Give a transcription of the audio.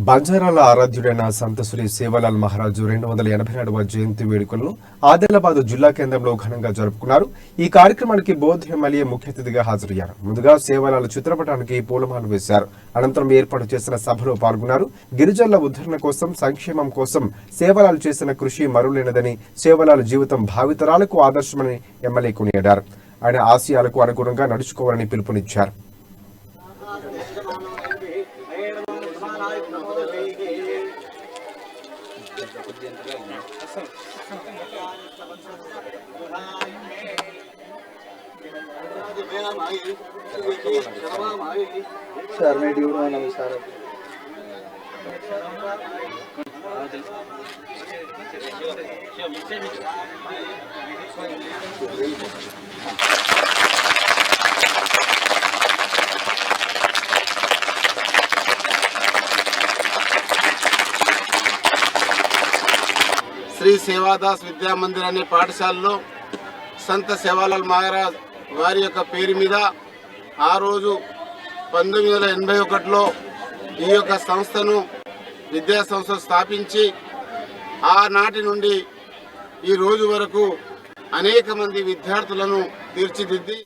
బంజారాల ఆరాధ్యుడైన సంత శ్రీ సేవలాల్ మహారాజు 282వ జయంతి వేడుకలను ఆదిలాబాద్ జిల్లా కేంద్రంలో ఘనంగా జరుపుకున్నారు. ఈ కార్యక్రమానికి బోధ్ ఎమ్మెల్యే ముఖ్య అతిథిగా హాజరయ్యారు. ముందుగా సేవలాల్ చిత్రపటానికి పూలమాలలు వేశారు. అనంతరం ఏర్పాటు చేసిన సభలో పాల్గొన్నారు. గిరిజనుల ఉద్ధరణ కోసం, సంక్షేమం కోసం సేవలాల్ చేసిన కృషి మరువలేనిదని, సేవలాల్ జీవితం భావితరాలకు ఆదర్శమని ఎమ్మెల్యే కొనియాడారు. ఆయన ఆశయాలకు అనుగుణంగా నడుచుకోవాలని పిలుపునిచ్చారు. सर मैं ड्यूटी में नहीं सर శ్రీ సేవాదాస్ విద్యా మందిర్ అనే పాఠశాలలో సంత సేవాలాల్ మహారాజ్ వారి యొక్క పేరు మీద ఆ రోజు 1981లో ఈ యొక్క సంస్థను విద్యా సంస్థ స్థాపించి ఆనాటి నుండి ఈ రోజు వరకు అనేక మంది విద్యార్థులను తీర్చిదిద్ది